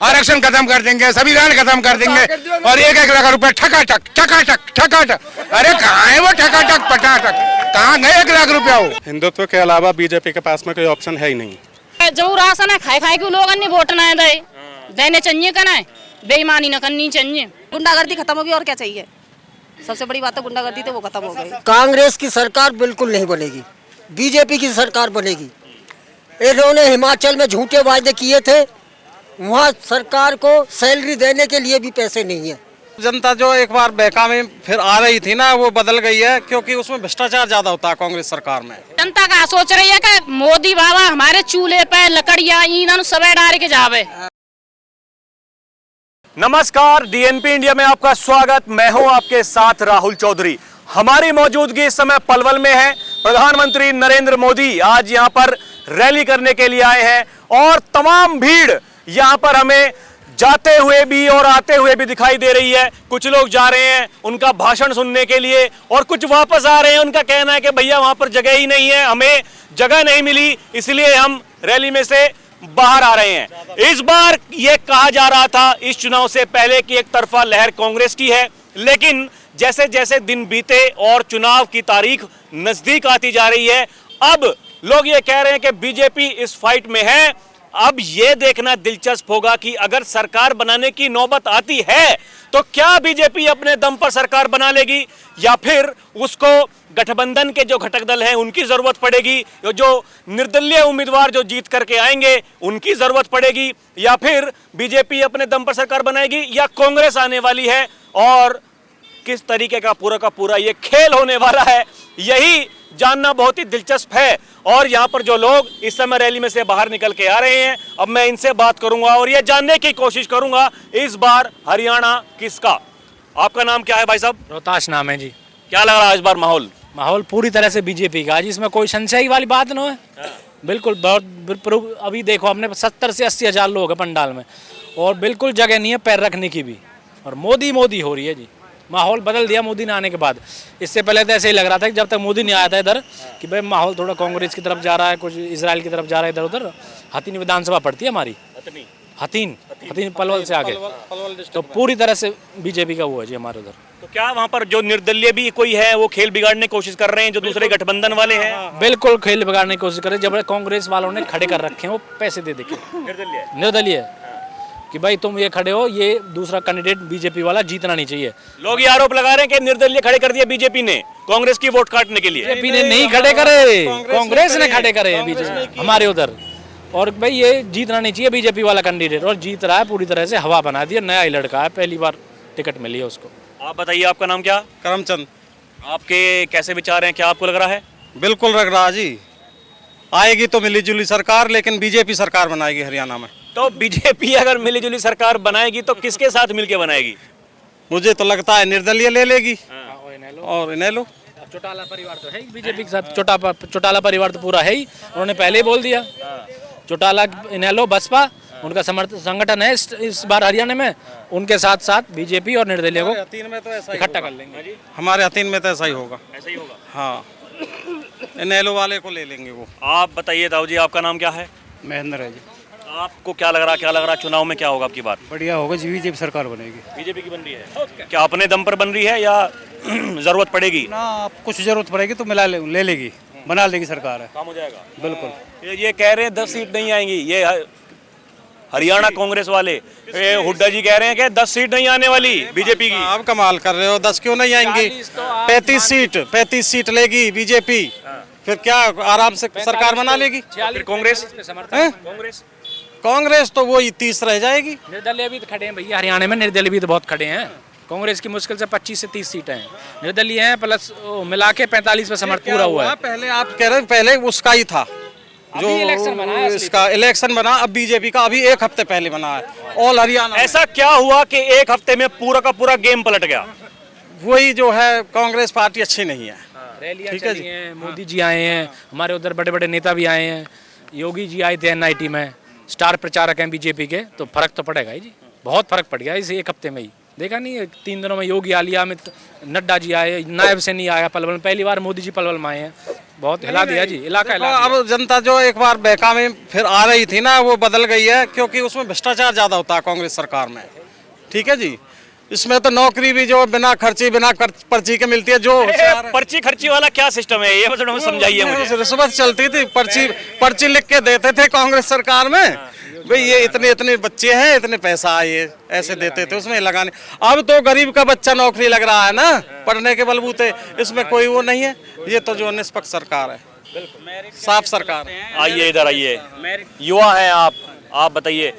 आरक्षण खत्म कर देंगे, संविधान खत्म कर देंगे और 1-1 लाख रुपए ठकाठक ठकाठक ठकाठक। अरे कहाँ है वो ठकाठक पटाठक, कहाँ गए 1 लाख रुपया? हो हिंदुत्व के अलावा बीजेपी के पास में कोई ऑप्शन है ही नहीं। जो राशन है खाए खाए के लोग अन्य वोट ना दे देने चाहिए का ना, बेईमानी न करनी चाहिए। गुंडागर्दी खत्म होगी और क्या चाहिए? सबसे बड़ी बात है गुंडागर्दी, तो वो खत्म हो गई। कांग्रेस की सरकार बिल्कुल नहीं बनेगी, बीजेपी की सरकार बनेगी। इन्होंने हिमाचल में झूठे वायदे किए थे, वहाँ सरकार को सैलरी देने के लिए भी पैसे नहीं है। जनता जो एक बार बहका में फिर आ रही थी ना, वो बदल गई है, क्योंकि उसमें भ्रष्टाचार ज्यादा होता है कांग्रेस सरकार में। जनता का सोच रही है कि मोदी बाबा हमारे चूल्हे पे लकड़ियाँ ईंधन सब डाल के जावे। नमस्कार, डीएनपी इंडिया में आपका स्वागत। मैं हूं आपके साथ राहुल चौधरी। हमारी मौजूदगी इस समय पलवल में है। प्रधानमंत्री नरेंद्र मोदी आज यहां पर रैली करने के लिए आए हैं और तमाम भीड़ यहां पर हमें जाते हुए भी और आते हुए भी दिखाई दे रही है। कुछ लोग जा रहे हैं उनका भाषण सुनने के लिए और कुछ वापस आ रहे हैं। उनका कहना है कि भैया वहां पर जगह ही नहीं है, हमें जगह नहीं मिली, इसलिए हम रैली में से बाहर आ रहे हैं। इस बार यह कहा जा रहा था इस चुनाव से पहले कि एक तरफा लहर कांग्रेस की है, लेकिन जैसे जैसे दिन बीते और चुनाव की तारीख नजदीक आती जा रही है, अब लोग ये कह रहे हैं कि बीजेपी इस फाइट में है। अब यह देखना दिलचस्प होगा कि अगर सरकार बनाने की नौबत आती है तो क्या बीजेपी अपने दम पर सरकार बना लेगी या फिर उसको गठबंधन के जो घटक दल हैं उनकी जरूरत पड़ेगी, जो निर्दलीय उम्मीदवार जो जीत करके आएंगे उनकी जरूरत पड़ेगी, या फिर बीजेपी अपने दम पर सरकार बनाएगी या कांग्रेस आने वाली है और किस तरीके का पूरा ये खेल होने वाला है, यही जानना बहुत ही दिलचस्प है। और यहाँ पर जो लोग इस समय रैली में से बाहर निकल के आ रहे हैं, अब मैं इनसे बात करूंगा और ये जानने की कोशिश करूंगा इस बार हरियाणा किसका। आपका नाम क्या है भाई साहब? रोहताश नाम है जी। क्या लग रहा है इस बार माहौल? पूरी तरह से बीजेपी का, जिसमें कोई संशय वाली बात न है। बिल्कुल बहुत अभी देखो हमने 70 से 80 हजार लोग हैं पंडाल में और बिल्कुल जगह नहीं है पैर रखने की भी, और मोदी हो रही है जी। माहौल बदल दिया मोदी ने आने के बाद। इससे पहले तो ऐसे ही लग रहा था कि जब तक मोदी नहीं आया था इधर कि भाई माहौल थोड़ा कांग्रेस की तरफ जा रहा है, कुछ इजराइल की तरफ जा रहा है। इधर उधर हतीन विधानसभा पड़ती है हमारी, हतीन पलवल से आगे, तो पूरी तरह से बीजेपी का वो है जी हमारे उधर। तो क्या वहाँ पर जो निर्दलीय भी कोई है वो खेल बिगाड़ने की कोशिश कर रहे हैं, जो दूसरे गठबंधन वाले हैं? बिल्कुल खेल बिगाड़ने की कोशिश कर रहे हैं। जब कांग्रेस वालों ने खड़े कर रखे हैं वो पैसे दे के निर्दलीय कि भाई तुम ये खड़े हो, ये दूसरा कैंडिडेट बीजेपी वाला जीतना नहीं चाहिए। लोग ये आरोप लगा रहे हैं कि निर्दलीय खड़े कर दिया बीजेपी ने कांग्रेस की वोट काटने के लिए। बीजेपी ने नहीं खड़े करे, कांग्रेस ने खड़े करे हैं बीजेपी हमारे उधर। और भाई ये जीतना नहीं चाहिए बीजेपी वाला कैंडिडेट, और जीत रहा है पूरी तरह से, हवा बना दिया। नया ही लड़का है, पहली बार टिकट मिली है उसको। आप बताइए, आपका नाम क्या? करमचंद। आपके कैसे विचार हैं, क्या आपको लग रहा है? बिल्कुल लग रहा जी, आएगी तो मिली जुली सरकार, लेकिन बीजेपी सरकार बनाएगी हरियाणा में। तो बीजेपी अगर मिलीजुली सरकार बनाएगी तो किसके साथ मिलके बनाएगी? मुझे तो लगता है निर्दलीय ले लेगी और इनेलो। चौटाला परिवार तो है ही बीजेपी के साथ, चौटाला परिवार तो पूरा है ही, उन्होंने पहले ही बोल दिया। चौटाला, इनेलो, बसपा उनका संगठन है इस बार हरियाणा में, उनके साथ साथ बीजेपी और निर्दलीय को इकट्ठा कर लेंगे। हमारे हतीन में तो ऐसा ही होगा। ऐसा ही होगा? हाँ, इनेलो वाले को ले लेंगे वो। आप बताइए ताऊ जी, आपका नाम क्या है? महेंद्र है जी। आपको क्या लग रहा चुनाव में क्या होगा आपकी बार? बढ़िया होगा जी, बीजेपी सरकार बनेगी। बीजेपी की बन रही है? क्या अपने दम पर बन रही है या जरूरत पड़ेगी? ना, कुछ जरूरत पड़ेगी तो ले लेगी, बना लेगी सरकार है, काम हो जाएगा। बिल्कुल। ये कह रहे हैं 10 सीट नहीं आएंगी, ये हरियाणा कांग्रेस वाले। हुड्डा जी कह रहे हैं कि 10 सीट नहीं आने वाली बीजेपी की। आप कमाल कर रहे हो, 10 क्यों नहीं आएंगी? 35 सीट लेगी बीजेपी, फिर क्या आराम से सरकार बना लेगी। फिर कांग्रेस तो वही 30 रह जाएगी। निर्दलीय भी तो खड़े हैं भैया हरियाणा में, निर्दलीय भी तो बहुत खड़े हैं। कांग्रेस की मुश्किल से 25 से 30 सीटें हैं, निर्दलीय हैं प्लस मिला के 45 पे समर्थन पूरा हुआ है। पहले आप कह रहे हैं पहले उसका ही था जो इसका इलेक्शन बना, अब बीजेपी का अभी 1 हफ्ते पहले बना है ऑल हरियाणा। ऐसा क्या हुआ कि 1 हफ्ते में पूरा का पूरा गेम पलट गया? वही जो है, कांग्रेस पार्टी अच्छी नहीं है। रैलियां चली हैं, मोदी जी आए हैं, हमारे उधर बड़े बड़े नेता भी आए हैं, योगी जी आए थे एनआईटी में, स्टार प्रचारक हैं बीजेपी के, तो फर्क तो पड़ेगा ही जी, बहुत फर्क पड़ गया इस 1 हफ्ते में ही। देखा नहीं, 3 दिनों में योगी आलिया, अमित नड्डा जी आए, नायब से नहीं आया पलवल में, पहली बार मोदी जी पलवल में आए हैं। बहुत हिला दिया जी, इलाका हिला दिया। अब जनता जो एक बार बहका में फिर आ रही थी ना, वो बदल गई है, क्योंकि उसमें भ्रष्टाचार ज्यादा होता है कांग्रेस सरकार में। ठीक है जी, इसमें तो नौकरी भी जो बिना खर्ची बिना पर्ची के मिलती है। जो पर्ची खर्ची वाला क्या सिस्टम है ये मतलब समझाइए मुझे। रिश्वत चलती थी, पर्ची लिख के देते थे कांग्रेस सरकार में, भाई ये इतने इतने बच्चे हैं, इतने पैसा ये ऐसे देते थे उसमें लगाने। अब तो गरीब का बच्चा नौकरी लग रहा है ना पढ़ने के बलबूते, इसमें कोई वो नहीं है। ये तो जो निष्पक्ष सरकार है, साफ सरकार है। आइए इधर आइए, युवा हैं आप बताइए।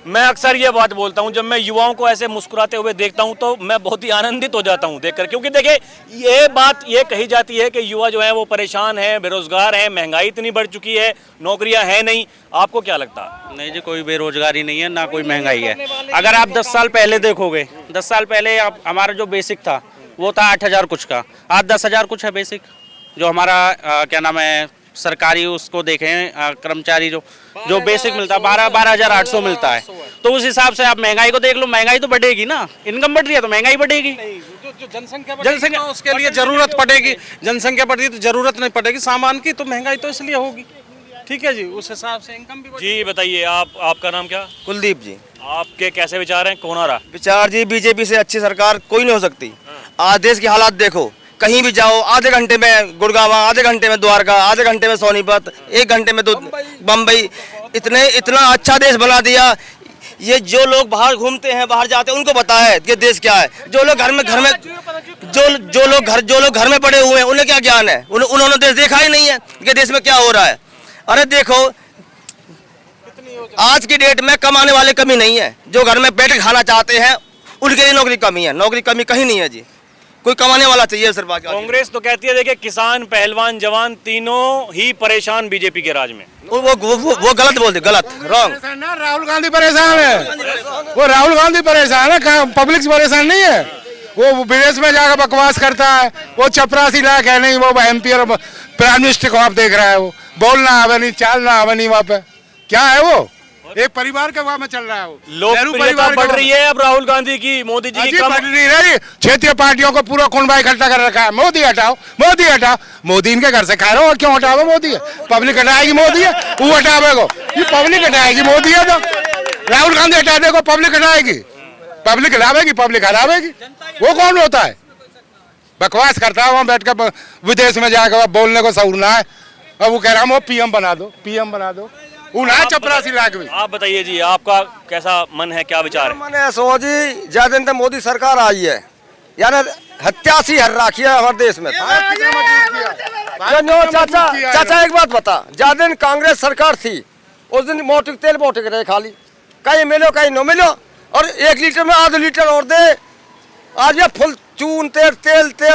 मैं अक्सर ये बात बोलता हूँ, जब मैं युवाओं को ऐसे मुस्कुराते हुए देखता हूँ तो मैं बहुत ही आनंदित हो जाता हूँ देखकर, क्योंकि देखिए ये बात ये कही जाती है कि युवा जो है वो परेशान है, बेरोजगार है, महंगाई इतनी बढ़ चुकी है, नौकरियां हैं नहीं। आपको क्या लगता है? नहीं जी, कोई बेरोजगारी नहीं है, ना कोई महंगाई है। अगर आप 10 साल पहले देखोगे, 10 साल पहले हमारा जो बेसिक था वो था 8,000 कुछ का, आज 10,000 कुछ है बेसिक। जो हमारा क्या नाम है सरकारी उसको देखें कर्मचारी जो बेसिक मिलता है 12,800 मिलता है। तो उस हिसाब से आप महंगाई को देख लो, महंगाई तो बढ़ेगी ना, इनकम बढ़ रही है तो महंगाई बढ़ेगी। जो जनसंख्या उसके लिए जरूरत पड़ेगी, जनसंख्या बढ़ी तो जरूरत नहीं पड़ेगी सामान की, तो महंगाई तो इसलिए होगी। ठीक है जी, उस हिसाब से इनकम भी जी बताइए, आपका नाम क्या? कुलदीप जी। आपके कैसे विचार हैं, कौन आ रहा? विचार जी, बीजेपी से अच्छी सरकार कोई नहीं हो सकती। आज देश की हालात देखो, कहीं भी जाओ आधे घंटे में गुड़गांव, आधे घंटे में द्वारका, आधे घंटे में सोनीपत, 1 घंटे में बम्बई। इतना अच्छा देश बना दिया। ये जो लोग बाहर घूमते हैं, बाहर जाते हैं, उनको पता है कि देश क्या है। जो लोग घर में जो लोग घर में पड़े हुए हैं उन्हें क्या ज्ञान है, उन्होंने देश देखा ही नहीं है कि देश में क्या हो रहा है। अरे देखो, आज की डेट में कमाने वाले कमी नहीं है, जो घर में बैठ के खाना चाहते हैं उनके लिए नौकरी कमी है। नौकरी कमी कहीं नहीं है जी, कोई कमाने वाला चाहिए सरकार। कांग्रेस तो कहती है देखिए किसान, पहलवान, जवान तीनों ही परेशान बीजेपी के राज में। वो गलत बोलते, गलत, रॉन्ग। राहुल गांधी परेशान है, वो राहुल गांधी परेशान है, पब्लिक परेशान नहीं है। वो विदेश में जाकर बकवास करता है, वो चपरासी लायक है नहीं, वो MP और प्राइम मिनिस्टर को आप देख रहा है, वो बोलना आवे नहीं, चालना आवे नहीं, वहाँ पे क्या है वो एक परिवार के वहाँ में चल रहा है। वो लोकप्रियता बढ़ रही है अब राहुल गांधी की, मोदी जी की कम बढ़ नहीं रही। क्षेत्रीय पार्टियों को पूरा कुनबा इकट्ठा कर रखा है, मोदी हटाओ, मोदी हटाओ। मोदी इनके घर से खा रहा हो, क्यों हटाओ? मोदी है, पब्लिक हटाएगी, मोदी है, वो हटावेगो, ये पब्लिक हटाएगी, मोदी है। तो राहुल गांधी हटा देगा, पब्लिक हटाएगी, पब्लिक हटावेगी, पब्लिक हटावेगी। वो कौन होता है? बकवास करता है वहाँ बैठ कर, विदेश में जाकर बोलने को सऊर ना है। अब वो कह रहा है PM बना दो, PM बना दो। चपरासी लाख भी। आप बताइए जी, आपका कैसा मन है, क्या विचार है? मन है सो जी, ज्यादा दिन तक मोदी सरकार आई है, यानी हत्या सी हर राखी है हमारे देश में। चाचा एक बात बता, ज्यादा दिन कांग्रेस सरकार थी, उस दिन मोटिक तेल मोटिक रहे खाली, कहीं मिलो कहीं न मिलो, और 1 लीटर में आधा लीटर और दे। आज ये फुल चून तेल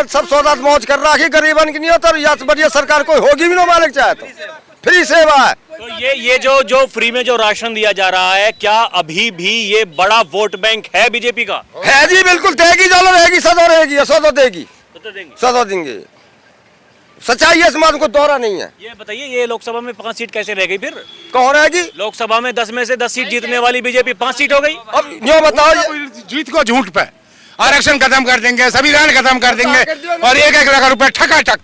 सब सौदा मौज कर रखी, गरीबन की नहीं होता। या बढ़िया सरकार कोई होगी भी ना, मालिक चाहे तो फ्री सेवा है। तो ये जो फ्री में जो राशन दिया जा रहा है, क्या अभी भी ये बड़ा वोट बैंक है बीजेपी का? है जी, बिल्कुल देगी, जो रहेगी सदो रहेगी, सदो देगी, सदो देंगे। सच्चाई है, समाज को दोहरा नहीं है। ये बताइए, ये लोकसभा में 5 सीट कैसे रह गई? फिर कौन रहेगी? लोकसभा में 10 में से 10 सीट जीतने वाली बीजेपी 5 सीट हो गई। अब यो बताओ, जीत को झूठ पे आरक्षण खत्म कर देंगे, संविधान खत्म कर देंगे, और 1-1 लाख रुपए ठकाठक।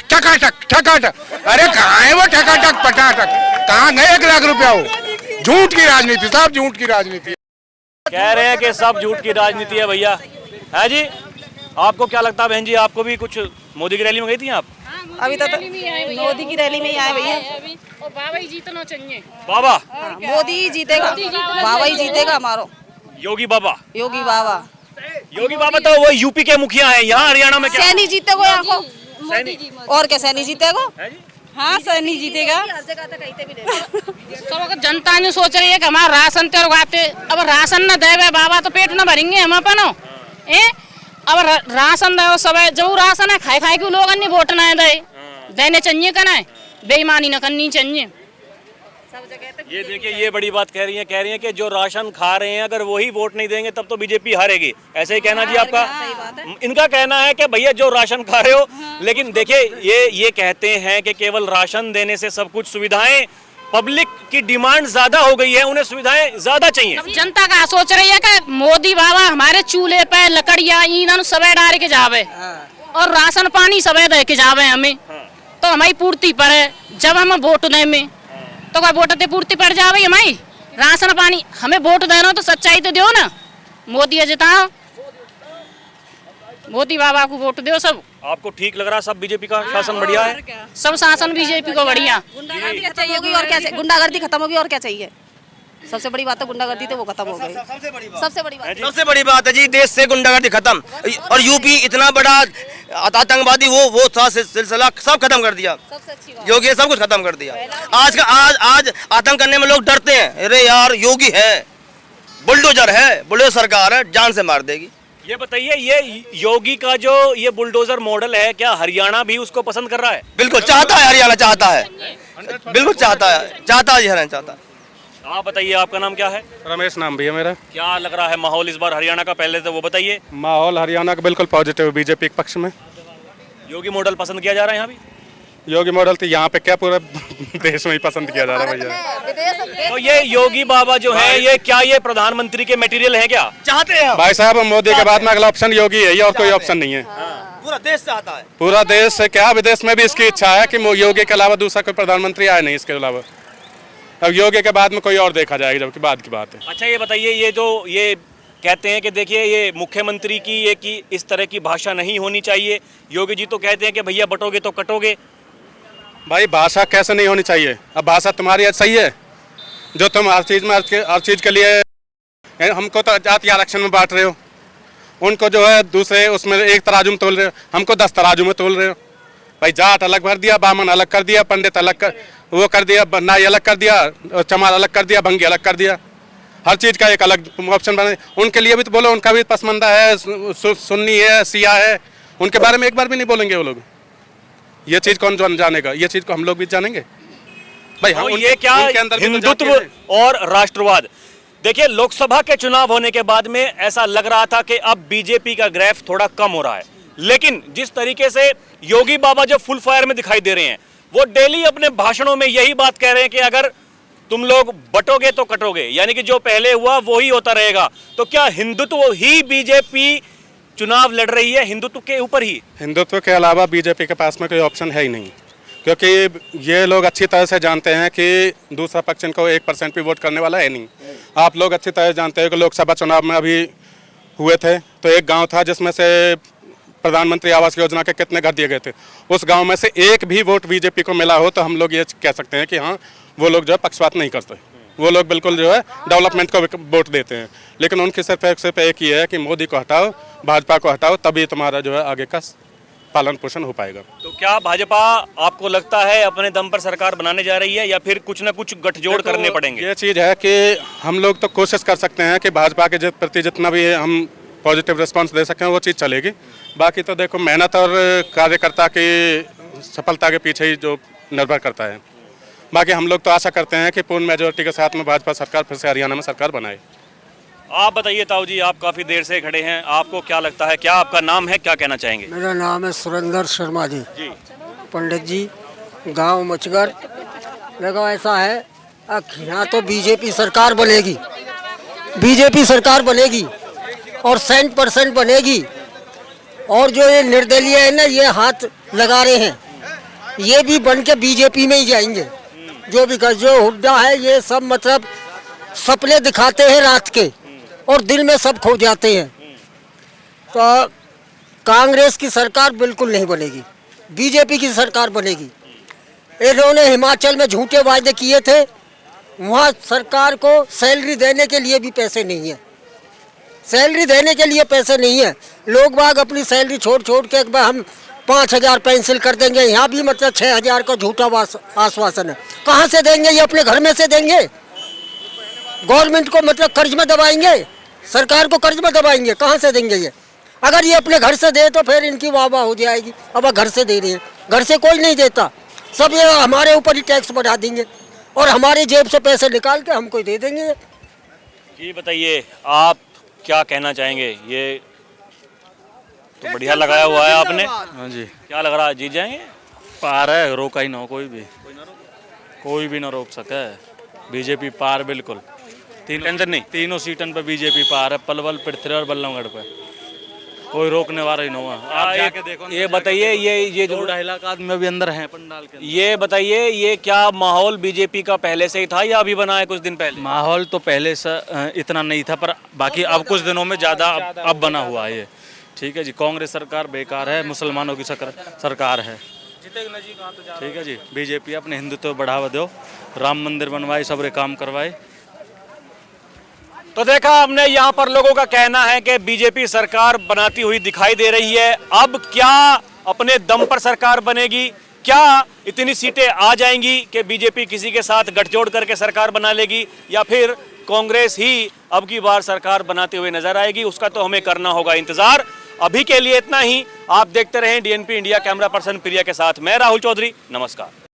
अरे कहाँ है वो ठकाठक पटाठक? कहाँ गए 1 लाख रुपया? वो झूठ की राजनीति, सब झूठ की राजनीति। कह रहे हैं कि सब झूठ की राजनीति है भैया, है जी। आपको क्या लगता है बहन जी, आपको भी कुछ मोदी की रैली में गई थी आप? अभी तक मोदी की रैली में ही आए भैया, और बाबा ही जीतना चाहिए। बाबा मोदी जीतेगा, बाबा ही जीतेगा हमारो, योगी बाबा। योगी बाबा तो वो यूपी के मुखिया हैं, यहाँ हरियाणा में क्या? सैनी जीतेगा यहाँ को, और क्या सैनी जीतेगा? हाँ सैनी जीतेगा। तो जनता ने सोच रही है कि हमारा राशन तो उगाते, अब राशन न देवे बाबा तो पेट न भरेंगे हम अपनो। अब राशन दे सब, जो राशन है खाए के लोग अन्य वोट न देने चाहिए, करना बेईमानी न करनी चाहिए। ये देखिए, ये बड़ी बात कह रही हैं कि जो राशन खा रहे हैं अगर वही वोट नहीं देंगे तब तो बीजेपी हारेगी। ऐसे ही कहना जी आपका? इनका कहना है कि भैया जो राशन खा रहे हो, लेकिन देखिए ये कहते हैं कि केवल राशन देने से सब कुछ सुविधाएं, पब्लिक की डिमांड ज्यादा हो गई है, उन्हें सुविधाएं ज्यादा चाहिए। जनता का सोच रही है कि मोदी बाबा हमारे चूल्हे पे लकड़ियाँ ईंधन सब डाल के जावे और राशन पानी सब दे के जावे हमें, तो हमारी पूर्ति पर है। जब हम वोट दें में तो क्या वोट दे पूर्ति पर जावे हमारी राशन पानी हमें वोट दे रहे हो तो सच्चाई तो दो ना। मोदी जिताओ, मोदी बाबा को वोट दो। सब आपको ठीक लग रहा है? सब बीजेपी का शासन बढ़िया है? सब शासन बीजेपी को बढ़िया। गुंडागर्दी खत्म होगी और क्या गुंडागर्दी खत्म होगी और क्या चाहिए। सबसे बड़ी बात तो गुंडागर्दी तो वो खत्म हो गई। सबसे बड़ी बात है जी, देश से गुंडागर्दी खत्म। और यूपी इतना बड़ा आतंकवादी वो था सिलसिला, सब खत्म कर दिया। सबसे अच्छी बात योगी सब कुछ खत्म कर दिया। आज आतंक करने में लोग डरते हैं। अरे यार, योगी है, बुलडोजर है, बुलडोजर सरकार है, जान से मार देगी। ये बताइए, ये योगी का जो ये बुलडोजर मॉडल है, क्या हरियाणा भी उसको पसंद कर रहा है? बिल्कुल चाहता है, हरियाणा चाहता है, बिल्कुल चाहता है हरियाणा चाहता है। आप बताइए, आपका नाम क्या है? रमेश नाम भी है मेरा। क्या लग रहा है माहौल इस बार हरियाणा का? पहले तो वो बताइए। माहौल हरियाणा का बिल्कुल पॉजिटिव है, बीजेपी के पक्ष में। योगी मॉडल पसंद किया जा रहा है यहाँ भी? योगी मॉडल तो यहाँ पे क्या पूरा देश में ही पसंद किया जा रहा है भैया। तो ये योगी बाबा जो है, ये क्या ये प्रधानमंत्री के मटेरियल है क्या? चाहते हैं भाई साहब, मोदी के बाद में अगला ऑप्शन योगी है, ये और कोई ऑप्शन नहीं है। पूरा देश चाहता है। पूरा देश से क्या, विदेश में भी इसकी इच्छा है कि योगी के अलावा दूसरा कोई प्रधानमंत्री आए नहीं इसके अलावा। अब योगी के बाद में कोई और देखा जाएगा, जबकि बाद की बात है। अच्छा, ये बताइए, ये जो ये कहते हैं कि देखिए ये मुख्यमंत्री की ये की इस तरह की भाषा नहीं होनी चाहिए। योगी जी तो कहते हैं कि भैया बटोगे तो कटोगे। भाई भाषा कैसे नहीं होनी चाहिए? अब भाषा तुम्हारी सही है, जो तुम हर चीज़ के लिए हमको तो जाति आरक्षण में बांट रहे हो, उनको जो है दूसरे उसमें एक तराजू में तोल रहे हो, हमको 10 तराजू में तोल रहे हो। भाई जाट अलग भर दिया, बामन अलग कर दिया, पंडित अलग कर दिया, नाई अलग कर दिया, चमार अलग कर दिया, भंगी अलग कर दिया। हर चीज़ का एक अलग ऑप्शन बने। उनके लिए भी तो बोलो, उनका भी पसमंदा है, सुन्नी है, सिया है, उनके बारे में एक बार भी नहीं बोलेंगे वो लोग। ये चीज़ कौन जानेगा? ये चीज़ को हम लोग भी जानेंगे भाई। हम ये क्या हिंदुत्व और राष्ट्रवाद? देखिए, लोकसभा के चुनाव होने के बाद में ऐसा लग रहा था कि अब बीजेपी का ग्राफ थोड़ा कम हो रहा है, लेकिन जिस तरीके से योगी बाबा जो फुल फायर में दिखाई दे रहे हैं, वो डेली अपने भाषणों में यही बात कह रहे हैं कि अगर तुम लोग बटोगे तो कटोगे, यानी कि जो पहले हुआ वो ही होता रहेगा। तो क्या हिंदुत्व ही बीजेपी चुनाव लड़ रही है, हिंदुत्व के ऊपर ही? हिंदुत्व के अलावा बीजेपी के पास में कोई ऑप्शन है ही नहीं, क्योंकि ये लोग अच्छी तरह से जानते हैं कि दूसरा पक्ष इनको 1% भी वोट करने वाला है नहीं। आप लोग अच्छी तरह जानते हैं कि लोकसभा चुनाव में अभी हुए थे तो एक गांव था जिसमें से प्रधानमंत्री आवास योजना के कितने घर दिए गए थे, उस गांव में से एक भी वोट बीजेपी को मिला हो तो हम लोग ये कह सकते हैं कि हाँ, वो लोग जो है पक्षपात नहीं करते, वो लोग बिल्कुल जो है डेवलपमेंट को वोट देते हैं। लेकिन उनकी सिर्फ एक ही है कि मोदी को हटाओ, भाजपा को हटाओ, तभी तुम्हारा जो है आगे का पालन पोषण हो पाएगा। तो क्या भाजपा आपको लगता है अपने दम पर सरकार बनाने जा रही है या फिर कुछ ना कुछ गठजोड़ करने पड़ेंगे? ये चीज़ है कि हम लोग तो कोशिश कर सकते हैं कि भाजपा के प्रति जितना भी हम पॉजिटिव रिस्पांस दे सकें वो चीज़ चलेगी। बाकी तो देखो, मेहनत और कार्यकर्ता की सफलता के पीछे ही जो निर्भर करता है। बाकी हम लोग तो आशा करते हैं कि पूर्ण मेजोरिटी के साथ में भाजपा सरकार फिर से हरियाणा में सरकार बनाए। आप बताइए ताऊ जी, आप काफ़ी देर से खड़े हैं, आपको क्या लगता है, क्या आपका नाम है, क्या कहना चाहेंगे? मेरा नाम है सुरेंद्र शर्मा जी। पंडित जी, गांव मचगर। देखो ऐसा है, यहाँ तो बीजेपी सरकार बनेगी, बीजेपी सरकार बनेगी और 100% बनेगी। और जो ये निर्दलीय है ना, ये हाथ लगा रहे हैं, ये भी बन के बीजेपी में ही जाएंगे। जो हुड्डा है, ये सब मतलब सपने दिखाते हैं रात के और दिल में सब खो जाते हैं। तो कांग्रेस की सरकार बिल्कुल नहीं बनेगी, बीजेपी की सरकार बनेगी। इन्होंने हिमाचल में झूठे वायदे किए थे, वहाँ सरकार को सैलरी देने के लिए भी पैसे नहीं है, सैलरी देने के लिए पैसे नहीं है। लोग बाग अपनी सैलरी छोड़ के एक बार हम 5,000 पेंसिल कर देंगे, यहाँ भी मतलब 6,000 का झूठा आश्वासन है। कहाँ से देंगे? ये अपने घर में से देंगे, गवर्नमेंट को मतलब कर्ज में दबाएंगे, सरकार को कर्ज में दबाएंगे, कहाँ से देंगे ये? अगर ये अपने घर से दे तो फिर इनकी वाह हो जाएगी। अब घर से दे रही है, घर से कोई नहीं देता, सब ये हमारे ऊपर ही टैक्स बढ़ा देंगे और हमारी जेब से पैसे निकाल के हमको दे देंगे। ये बताइए, आप क्या कहना चाहेंगे? ये तो बढ़िया लगाया हुआ है आपने। हाँ जी, क्या लग रहा है, जीत जाएंगे? पार है, रोका ही ना हो कोई भी ना रोक सके। बीजेपी पार बिल्कुल, टेंशन नहीं, तीनों सीटन पे बीजेपी पार है, पलवल, पृथ्वी और बल्लभगढ़ पे। कोई रोकने वाला ही नहीं हुआ। आप जाके देखो। ये बताइए, ये जो 2-2.5 लाख आदमी अभी अंदर हैं पंडाल के अंदर। ये बताइए, ये क्या माहौल बीजेपी का पहले से ही था या अभी बना है कुछ दिन पहले? माहौल तो पहले से इतना नहीं था, पर बाकी अब कुछ दिनों में ज़्यादा अब बना हुआ है ये। ठीक है जी, कांग्रेस सरकार बेकार है, मुसलमानों की सरकार है। ठीक है जी, बीजेपी अपने हिंदुत्व बढ़ावा दो, राम मंदिर बनवाए, सबरे काम करवाए। तो देखा हमने, यहाँ पर लोगों का कहना है कि बीजेपी सरकार बनाती हुई दिखाई दे रही है। अब क्या अपने दम पर सरकार बनेगी? क्या इतनी सीटें आ जाएंगी कि बीजेपी किसी के साथ गठजोड़ करके सरकार बना लेगी, या फिर कांग्रेस ही अब की बार सरकार बनाते हुए नजर आएगी? उसका तो हमें करना होगा इंतजार। अभी के लिए इतना ही। आप देखते रहें DNP इंडिया। कैमरा पर्सन प्रिया के साथ मैं राहुल चौधरी, नमस्कार।